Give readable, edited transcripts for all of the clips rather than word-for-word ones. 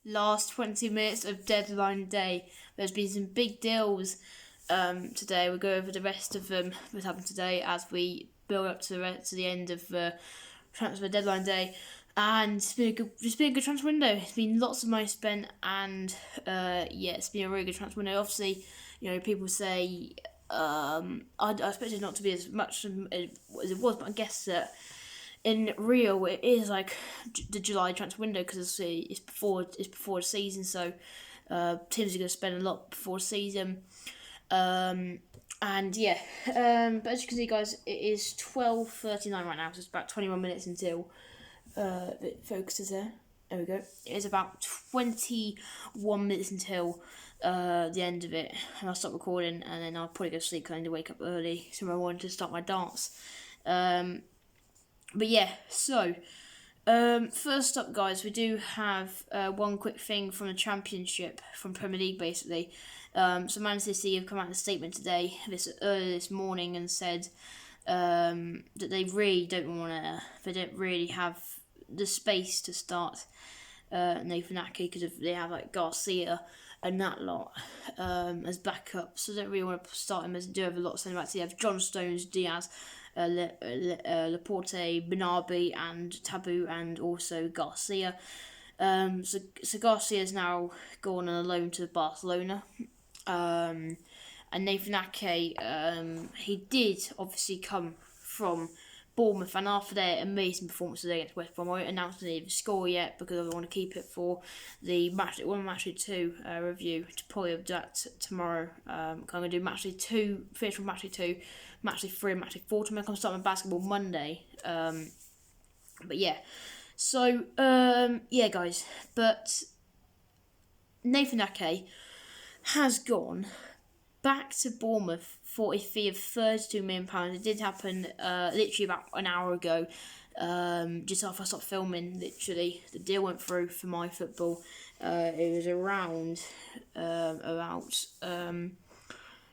last 20 minutes of deadline day. There's been some big deals today. We'll go over the rest of them that happened today as we build up to the end of transfer deadline day. And it's been a good transfer window. It's been lots of money spent, and it's been a really good transfer window. Obviously, people say I expected it not to be as much as it was, but I guess that in Rio it is like the July transfer window because it's before the season, so teams are going to spend a lot before the season. But as you can see, guys, it is 12:39 right now, so it's about 21 minutes until it focuses there. There we go. It is about 21 minutes until the end of it, and I'll stop recording, and then I'll probably go to sleep because I need to wake up early tomorrow morning to start my dance. First up, guys, we do have one quick thing from the Championship, from Premier League, basically. So Manchester City have come out with a statement today, early this morning, and said that they really they don't really have the space to start Nathan Ake because they have like Garcia and that lot as backup, so they don't really want to start him as they do have a lot of centre backs. They have John Stones, Diaz, Laporte, Bernabé, and Tabou, and also Garcia. So Garcia is now gone on a loan to Barcelona. And Nathan Ake, he did obviously come from Bournemouth, and after their amazing performance today against West Brom, I won't announce the score yet because I want to keep it for the match 2 review. To probably do that tomorrow. I'm going to do match 2, finish from match 2, match 3, and match 4 to make I'm starting my basketball Monday. Guys, but Nathan Ake has gone back to Bournemouth for a fee of £32 million. It did happen literally about an hour ago, just after I stopped filming. Literally, the deal went through for my football. It was around about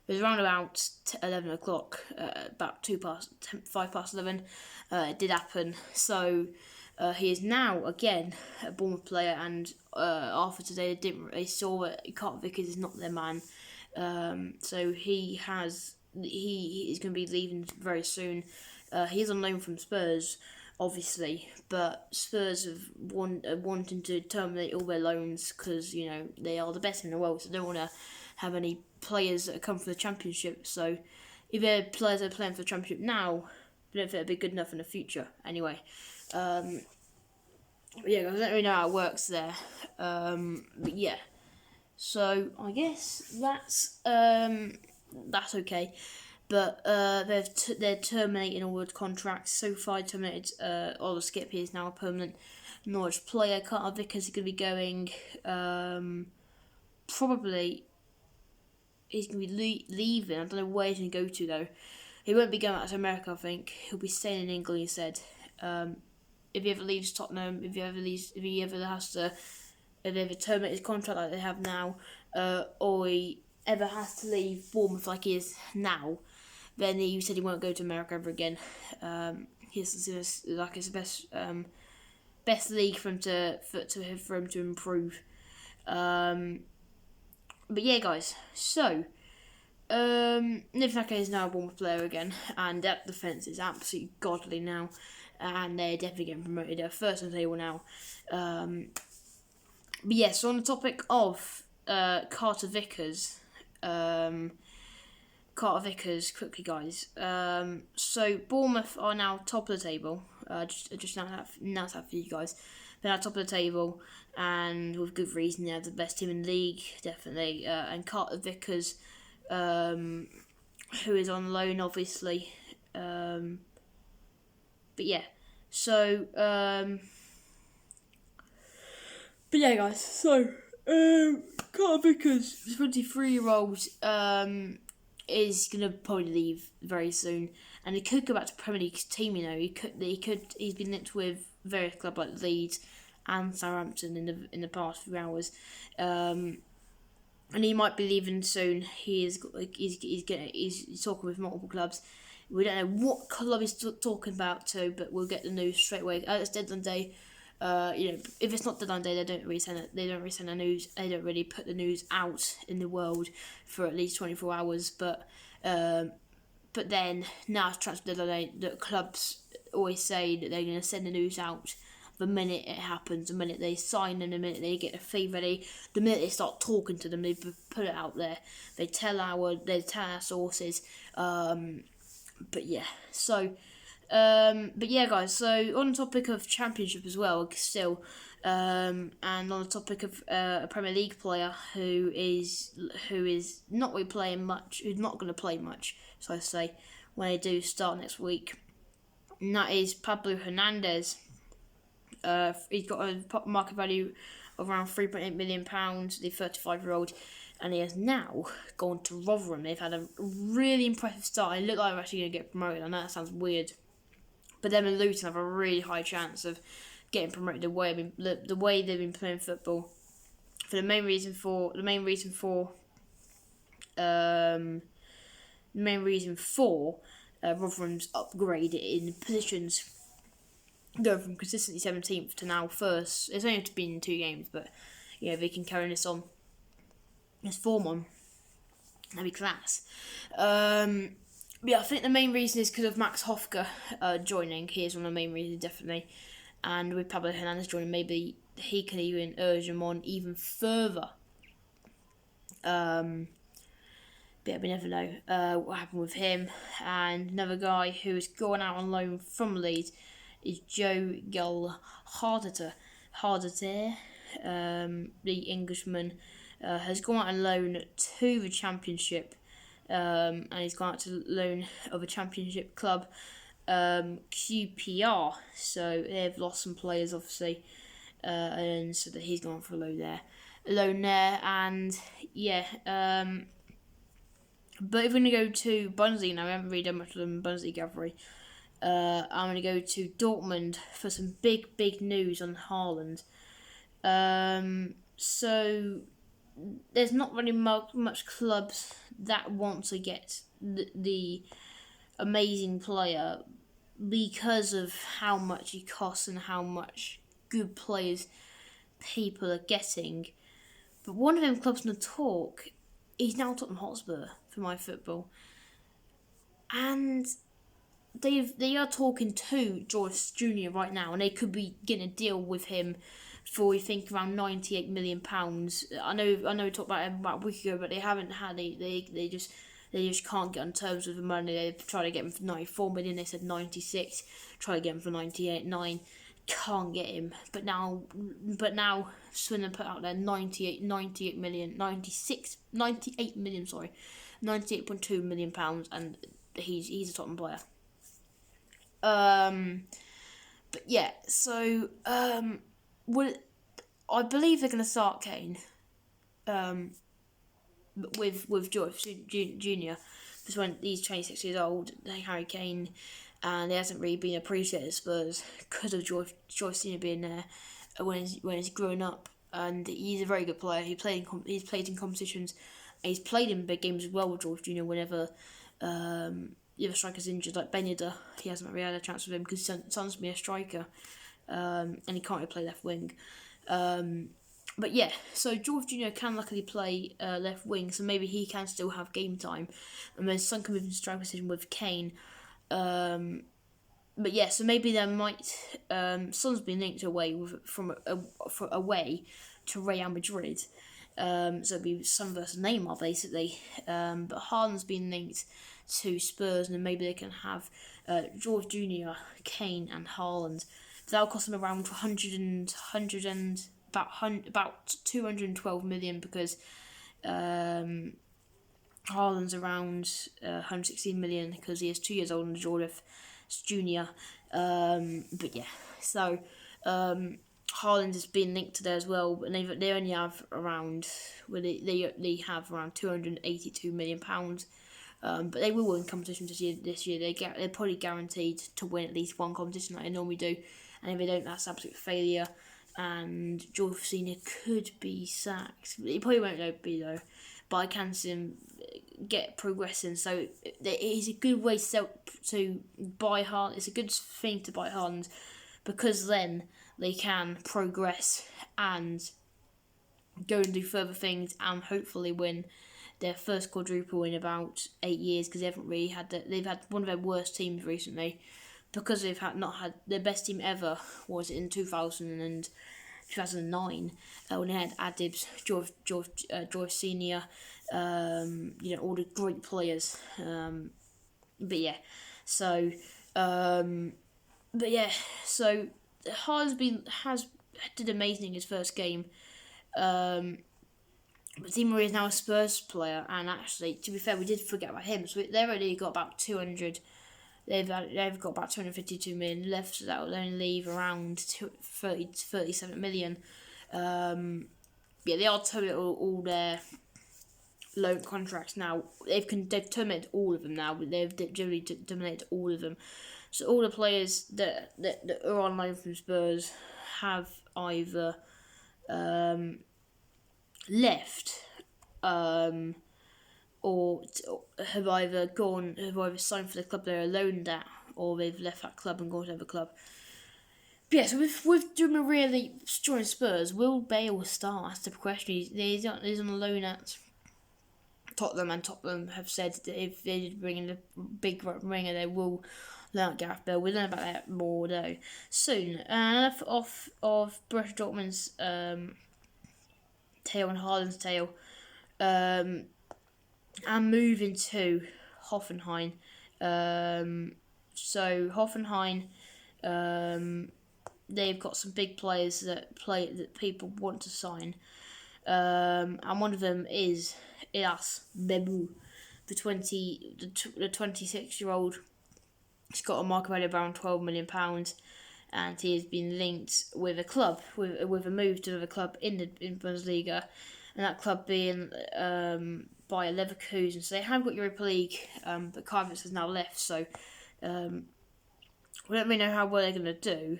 11 o'clock, about 5 past 11. It did happen. So he is now again a Bournemouth player, and after today they saw that Carter Vickers is not their man. So he is going to be leaving very soon. He is on loan from Spurs, obviously, but Spurs have wanting to terminate all their loans because they are the best in the world, so they don't want to have any players that come from the Championship. So if they're players that are playing for the Championship now, they don't think they'll be good enough in the future. Anyway, guys, I don't really know how it works there. So I guess that's okay, but they're terminating all the contracts. So far, terminated Oliver Skip. He is now a permanent Norwich player. Carter Vickers is going to be going. Probably he's going to be leaving. I don't know where he's going to go to though. He won't be going out to America. I think he'll be staying in England instead. If he ever leaves Tottenham, if he ever terminate his contract like they have now, or he ever has to leave Bournemouth like he is now, then he said he won't go to America ever again. It's the best league for him to improve. Guys. So Nathan Ake is now a Bournemouth player again, and that defence is absolutely godly now, and they're definitely getting promoted. They're first on the table now. So on the topic of Carter Vickers, quickly, guys. So Bournemouth are now top of the table. Just announce that for you guys. They're now top of the table, and with good reason. They're the best team in the league, definitely. And Carter Vickers, who is on loan, obviously. Guys, so Carter Vickers, 23-year-old, is gonna probably leave very soon, and he could go back to Premier League team. He's been linked with various clubs like Leeds and Southampton in the past few hours, and he might be leaving soon. He's talking with multiple clubs. We don't know what club he's talking about but we'll get the news straight away. It's deadline day. if it's not deadline day, they don't really send it. They don't really send the news. They don't really put the news out in the world for at least 24 hours. But then now it's transfer deadline day. The clubs always say that they're going to send the news out the minute it happens, the minute they sign them, the minute they get a fee ready, the minute they start talking to them, they put it out there. They tell our sources. But yeah, guys. So on the topic of Championship as well, still, and on the topic of a Premier League player who is not really playing much, who's not going to play much, so I say, when they do start next week, and that is Pablo Hernandez. He's got a market value of around £3.8 million, the 35-year-old, and he has now gone to Rotherham. They've had a really impressive start. It looked like they're actually going to get promoted. I know that sounds weird, but them and Luton have a really high chance of getting promoted. The way they've been playing football. The main reason for Rotherham's upgrade in positions, going from consistently 17th to now first. It's only been 2 games, but they can carry this form on, that'd be class. I think the main reason is because of Max Hofke joining. He is one of the main reasons, definitely. And with Pablo Hernandez joining, maybe he can even urge him on even further. But we never know what happened with him. And another guy who is going out on loan from Leeds is Joe Gil-Harder. The Englishman has gone out on loan to the Championship, and he's gone out to loan of a Championship club, QPR. So they've lost some players, obviously, and so that he's gone for a loan there, and but if we're going to go to Bundesliga now, we haven't really done much of the Bundesliga recovery. I'm going to go to Dortmund for some big news on Haaland. So there's not really much clubs that want to get the amazing player because of how much he costs and how much good players people are getting. But one of them clubs in the talk is now Tottenham Hotspur for my football, and they are talking to Joyce Jr. right now, and they could be getting a deal with him for, we think, around £98 million. I know we talked about him about a week ago, but they haven't had they just can't get on terms with the money. They tried to get him for 94 million. They said 96. Try to get him for 98.9. Can't get him. But now Swindon put out there 98 million, 98 million. Sorry, £98.2 million, and he's a Tottenham player. But yeah, so I believe they're going to start Kane, with Joyce Jr. Because when he's 26 years old, they Harry Kane, and he hasn't really been appreciated at Spurs because of Joyce Jr. being there when he's grown up, and he's a very good player. He's played in competitions, and he's played in big games as well with Joyce Jr. Whenever the other striker's injured, like Ben Yedder, he hasn't really had a chance with him because his son's to be a striker, and he can't really play left wing. But yeah, so George Jr. can luckily play left wing, so maybe he can still have game time, and then Son can move into striker position with Kane. But yeah, so maybe there might Son's been linked away away to Real Madrid. So it'd be Son versus Neymar basically. But Haaland's been linked to Spurs, and then maybe they can have George Jr., Kane, and Haaland. That'll cost them around about 212 million, because Haaland's around 116 million because he is 2 years older than George Jr. But yeah, so Haaland has been linked to there as well, and they only have around they have around 282 million pounds. But they will win competitions this year. They're probably guaranteed to win at least one competition like they normally do, and if they don't, that's absolute failure. And George Senior could be sacked. He probably won't be though, but I can see him get progressing. So it's a good way to buy Haaland. It's a good thing to buy Haaland, because then they can progress and go and do further things and hopefully win their first quadruple in about 8 years, because they haven't really had they've had one of their worst teams recently, because they've not had their best team ever was in 2009 when they had Adibs, George Senior, all the great players. But Hart did amazing in his first game. But Di Maria is now a Spurs player, and actually, to be fair, we did forget about him. So they've already got about 200. They've got about 252 million left, so that will only leave around 30 to 37 million. They are terminated all their loan contracts now. They've terminated all of them now. They've generally terminated all of them. So all the players that are on loan from Spurs have either left, or have either signed for the club they're loaned at, or they've left that club and gone to another club. But yeah, so with Di Maria joining Spurs, will Bale start? That's the question. He's on a loan at Tottenham, and Tottenham have said that if they bring in a big ringer, they will learn Gareth Bale. We'll learn about that more though soon. And off of Borussia Dortmund's tail and Haaland's tail, and moving to Hoffenheim. So Hoffenheim, they've got some big players that people want to sign, and one of them is Ilas Bebu, the 26-year-old. He's got a market value of around £12 million, and he has been linked with a club, with a move to another club in Bundesliga, and that club being Bayer Leverkusen. So they have got Europa League, but Kravitz has now left, so we don't really know how well they're going to do.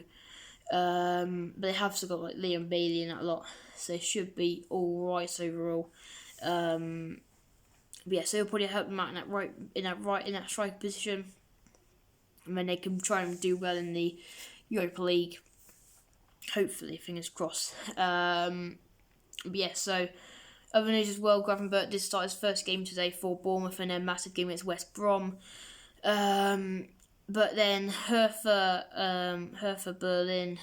But they have still got Liam Bailey in that lot, so they should be all right overall. So they'll probably help them out in that striker position, and then they can try and do well in the Europa League. Hopefully, fingers crossed. So other news as well. Gravenberch did start his first game today for Bournemouth in a massive game against West Brom. But then Hertha Berlin.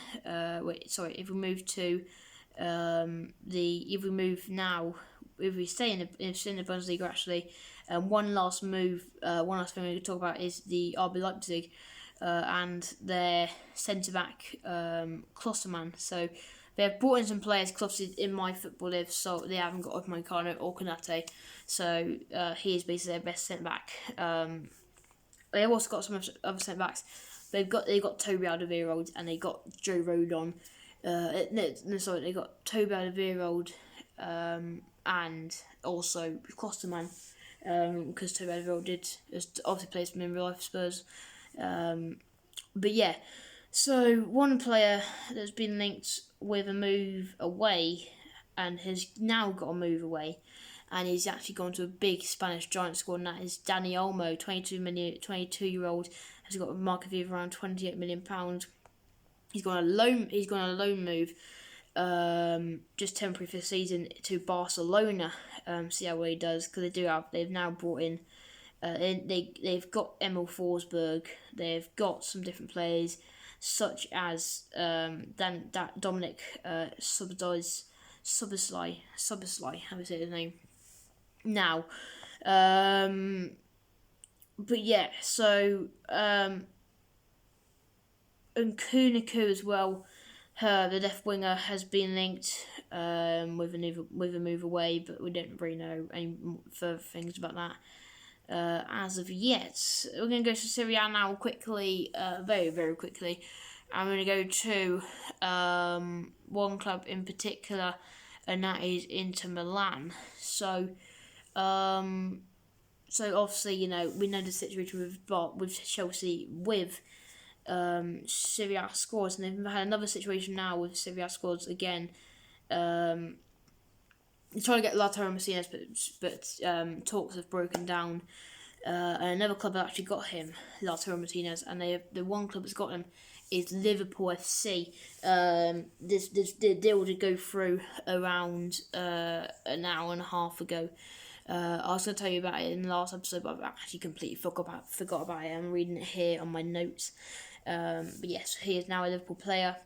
If we stay in the Bundesliga actually, one last thing we could talk about is the RB Leipzig and their centre back Klostermann. So they have brought in some players, because obviously in my football they haven't got Upamecano or Konate, so he is basically their best centre back. They've also got some other centre backs. They got Toby Alderweireld and they got Joe Rodon. They got Toby Alderweireld and also Klostermann, because Toby Alderweireld obviously plays for in real life Spurs. So one player that's been linked with a move away and has now got a move away, and he's actually gone to a big Spanish giant squad, and that is Dani Olmo, 22-year-old, has got a market value of around £28 million. He's gone a loan move, just temporary for the season, to Barcelona. See how well he does, because they've now brought in. They've got Emil Forsberg. They've got some different players, such as Dominic Soboslai. How do you say his name? Now, and Kuniku as well. The left winger has been linked with a move away, but we don't really know any further things about that as of yet. We're going to go to Serie A now quickly, very, very quickly. I'm going to go to one club in particular, and that is Inter Milan. So obviously, we know the situation with Chelsea with Serie A squads, and they've had another situation now with Serie A squads again. They're trying to get Lautaro Martinez, but talks have broken down. And another club have actually got him, Lautaro Martinez, and the one club that's got him is Liverpool FC. This the deal to go through around an hour and a half ago. I was going to tell you about it in the last episode, but I've actually completely forgot about it. I'm reading it here on my notes. But yes, he is now a Liverpool player.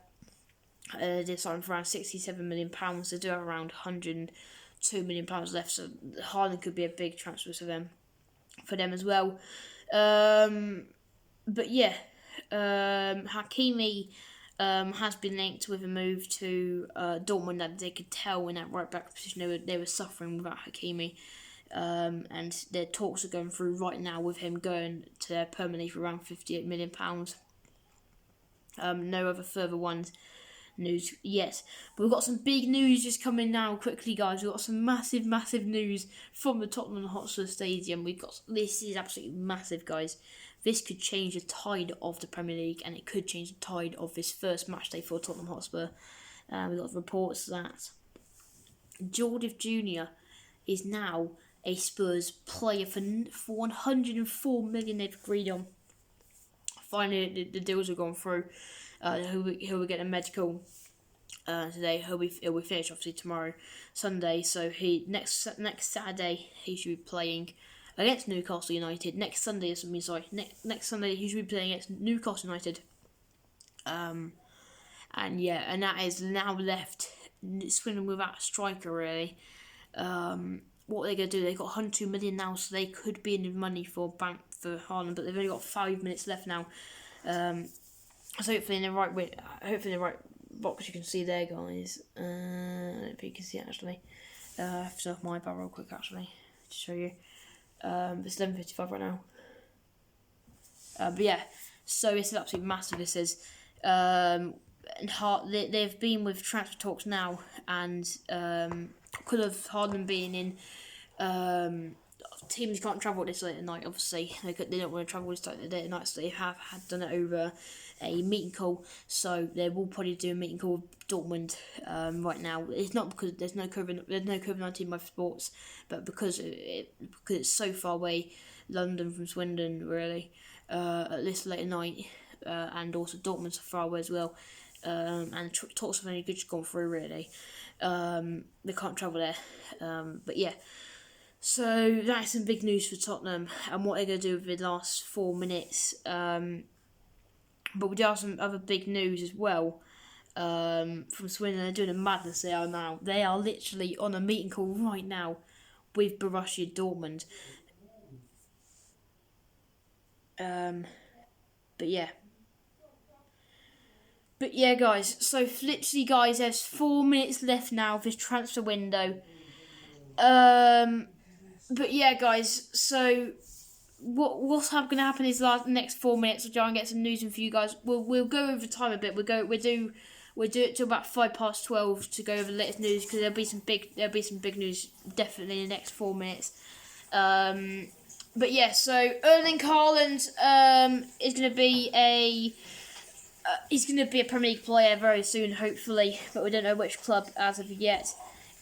They're signed for around £67 million. They do have around £102 million left, so Haaland could be a big transfer for them as well. But yeah, Hakimi has been linked with a move to Dortmund, that they could tell in that right back position they were suffering without Hakimi. And their talks are going through right now with him going to there permanently for around £58 million. No other further news yet. But we've got some big news just coming now quickly, guys. We've got some massive news from the Tottenham Hotspur Stadium. This is absolutely massive, guys. This could change the tide of the Premier League, and it could change the tide of this first match day for Tottenham Hotspur. We've got reports that Jordan Jr. is now a Spurs player for 104 million they've agreed on. Finally, the deals have gone through. He'll be getting a medical today. He'll be finished obviously tomorrow, Sunday. So next Saturday he should be playing against Newcastle United. Next Sunday he should be playing against Newcastle United. And that is now left Swindon without a striker really. What they're going to do, they've got 102 million now, so they could be in the money for Haaland, but they've only got 5 minutes left now. So hopefully in the right box you can see there, guys. I don't know if you can see it actually. I have to turn off my bar real quick actually to show you. It's 11:55 right now. But yeah, so it's absolutely massive. This is. They've been with transfer talks now, and because of Haaland being in, teams can't travel this late at night. Obviously, they don't want to travel this late at night, so they have done it over a meeting call. So they will probably do a meeting call with Dortmund right now. It's not because there's no COVID-19 by sports, but because it's so far away, London from Swindon really, at this late at night, and also Dortmund's so far away as well. And talks have only just gone through really. They can't travel there. But yeah, so that's some big news for Tottenham and what they're going to do with the last 4 minutes. But we do have some other big news as well. From Swindon, they're doing a madness. They are now. They are literally on a meeting call right now with Borussia Dortmund. But yeah, guys. So literally, guys, there's 4 minutes left now of this transfer window. But yeah, guys. So what's going to happen is the next 4 minutes. I'll try and get some news in for you guys. We'll go over time a bit. We'll do it till about 12:05 to go over the latest news, because there'll be some big news definitely in the next 4 minutes. But yeah, so Erling Haaland is going to be he's going to be a Premier League player very soon, hopefully, but we don't know which club as of yet.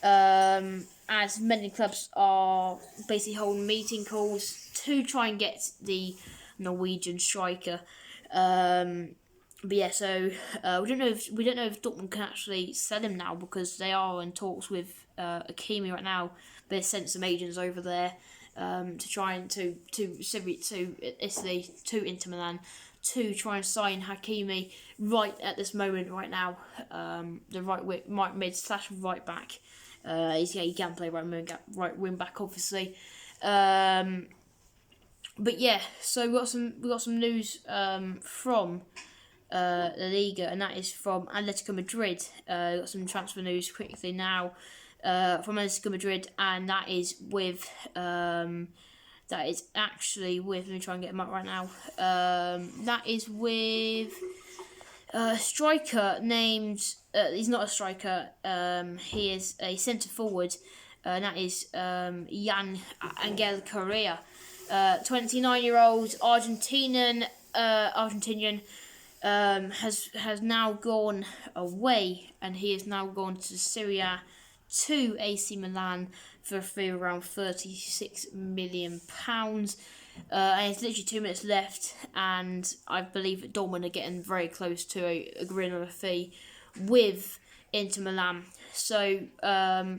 As many clubs are basically holding meeting calls to try and get the Norwegian striker. But yeah, so we don't know if Dortmund can actually sell him now, because they are in talks with Hakimi right now. They sent some agents over there to try and to Italy, to Inter Milan, to try and sign Hakimi right at this moment right now. The right mid / right back. He can play right wing back obviously. But yeah, so we got some news from La Liga, and that is from Atletico Madrid. Got some transfer news quickly now from Atletico Madrid, and that is actually with. Let me try and get him up right now. That is with a striker named. He's not a striker. He is a centre forward, and that is Jan Angel Correa. 29-year-old Argentinian has now gone away, and he has now gone to Syria, to AC Milan for a fee of around £36 million. And it's literally 2 minutes left, and I believe that Dortmund are getting very close to agreeing on a fee with Inter Milan. So, all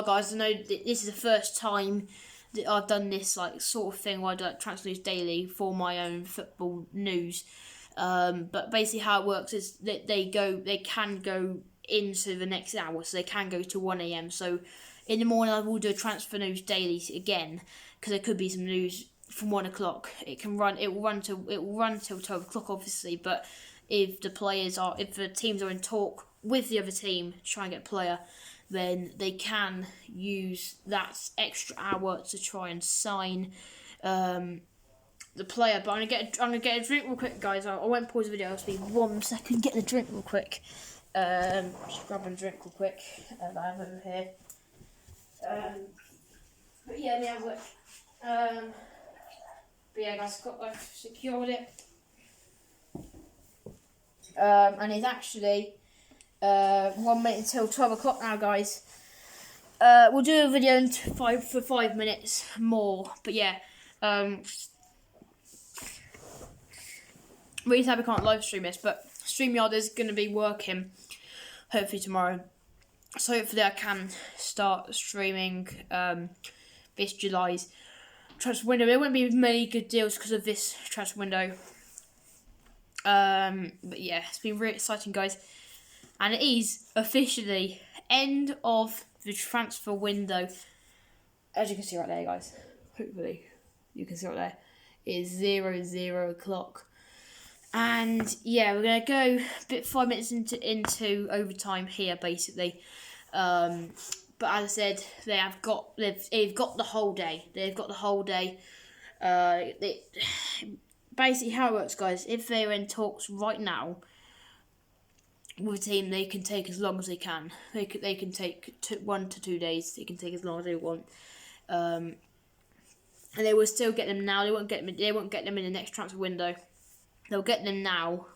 guys, I know this is the first time that I've done this like sort of thing where I do like transfer news daily for my own football news. But basically, how it works is that they can go into the next hour, so they can go to 1 a.m. So in the morning, I will do a transfer news daily again because there could be some news from 1 o'clock. It will run till 12 o'clock, obviously. But if the teams are in talk with the other team to try and get a player, then they can use that extra hour to try and sign the player. But I'm gonna get a drink real quick, guys. I won't pause the video. I'll just be 1 second. Get the drink real quick. Just grab a drink real quick. I have over here. But yeah, let me have a look. But yeah, guys, I've secured it. And it's actually 1 minute until 12 o'clock now, guys. We'll do a video for 5 minutes more. But yeah, really sad we can't live stream this, but StreamYard is going to be working hopefully tomorrow. So hopefully I can start streaming this July's transfer window. There won't be many good deals because of this transfer window. But yeah, it's been really exciting, guys. And it is officially end of the transfer window. As you can see right there, guys. Hopefully you can see right there. It is 0 o'clock. And yeah, we're going to go 5 minutes into overtime here, basically. But as I said, they've got the whole day. They've got the whole day. Basically, how it works, guys, if they're in talks right now with a team, they can take as long as they can. They can take 1 to 2 days. They can take as long as they want. And they will still get them now. They won't get them in the next transfer window. They'll get them now.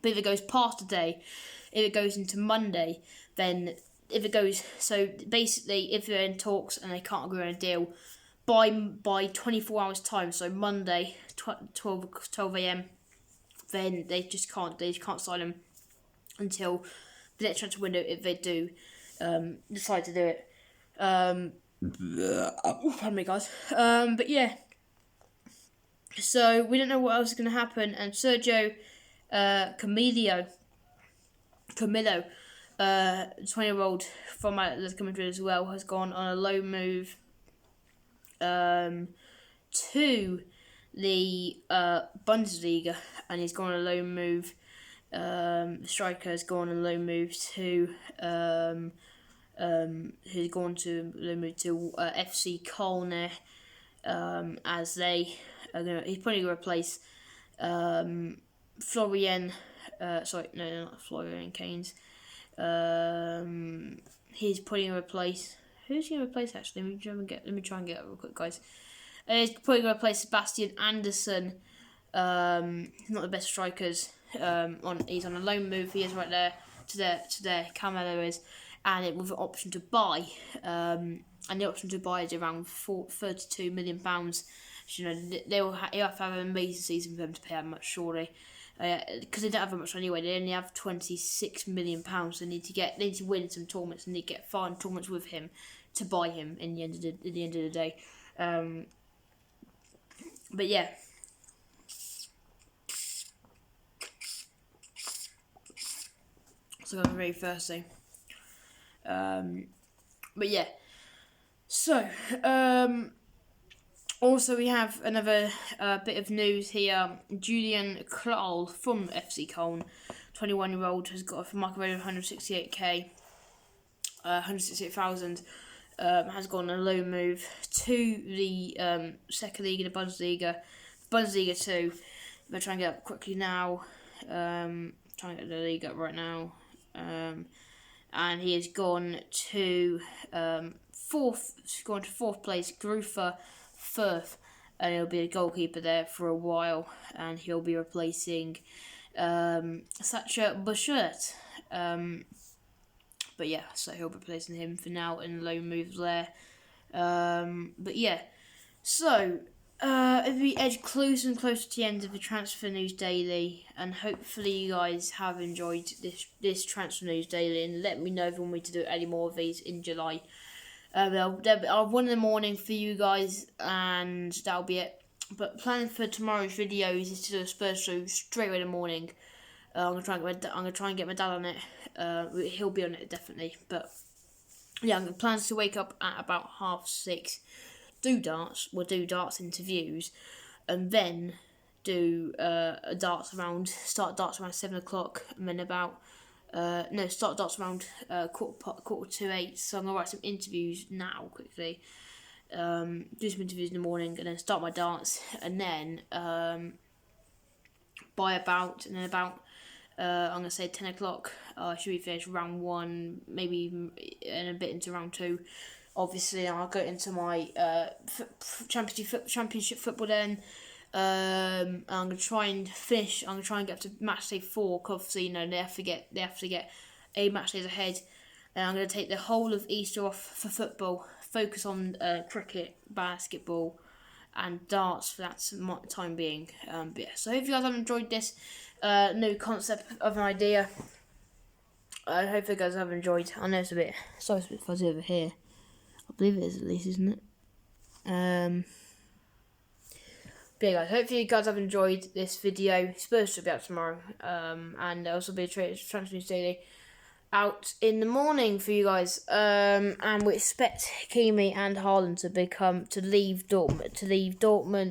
But if it goes past a day, if it goes into Monday, then if it goes, so basically, if they're in talks and they can't agree on a deal by 24 hours time, so Monday 12 a.m, then they just can't sign them until the next transfer window if they do decide to do it. Pardon me, guys. But yeah, so we don't know what else is going to happen, and Sergio Camilo, 20-year-old from Atletico Madrid as well, has gone on a loan move to the Bundesliga, and he's gone on a loan move. The striker has gone on a loan move to FC Köln, as they are gonna. He's probably gonna replace Florian. Not Florian Keynes. He's probably gonna replace. Who's he gonna replace? Actually, let me try and get it real quick, guys. He's probably gonna replace Sebastian Anderson. He's not the best strikers. He's on a loan move. He is right there to there. Camelo is, and it with an option to buy. And the option to buy is around £32 million. You know, he'll have to have an amazing season for them to pay that much, surely. Because they don't have that much anyway. They only have £26 million. They need to win some tournaments, and they get far tournaments with him to buy him in the end of the day. But yeah. So I'm very thirsty. But yeah. So, also we have another bit of news here. Julian Klaal from FC Köln, 21-year-old, has got a market value of 168,000. Has gone on a loan move to the second league in the Bundesliga 2. They're trying to get up quickly now. Trying to get the league up right now. And he has gone to fourth place, Grufer Firth, and he'll be a goalkeeper there for a while, and he'll be replacing Sacha Buschert. But yeah, so he'll be replacing him for now in loan moves there. But yeah, So, as we edge closer and closer to the end of the Transfer News Daily, and hopefully you guys have enjoyed this Transfer News Daily, and let me know if you want me to do any more of these in July. I'll have one in the morning for you guys, and that'll be it. But planning for tomorrow's videos is to do a Spurs show straight away in the morning. I'm gonna try and get my dad on it. He'll be on it definitely. But yeah, I'm gonna plan to wake up at about 6:30. Do darts interviews, and then do start darts around 7 o'clock, and then start darts around quarter to 8. So I'm gonna write some interviews now quickly. Do some interviews in the morning, and then start my darts, and then I'm gonna say 10 o'clock. Should we finish round 1, maybe even and a bit into round 2. Obviously, I'll go into my championship football then. I'm gonna try and finish. I'm gonna try and get up to match day 4. Cause obviously, they have to get a match days ahead. And I'm gonna take the whole of Easter off for football. Focus on cricket, basketball, and darts for that time being. But yeah, so I hope you guys have enjoyed this new concept of an idea. I hope you guys have enjoyed. I know it's a bit fuzzy over here. I believe it is at least, isn't it? But yeah, guys, hopefully you guys have enjoyed this video. Spurs should be out tomorrow, and there'll also be a Transfer News Daily out in the morning for you guys. And we expect Kimi and Haaland to leave Dortmund.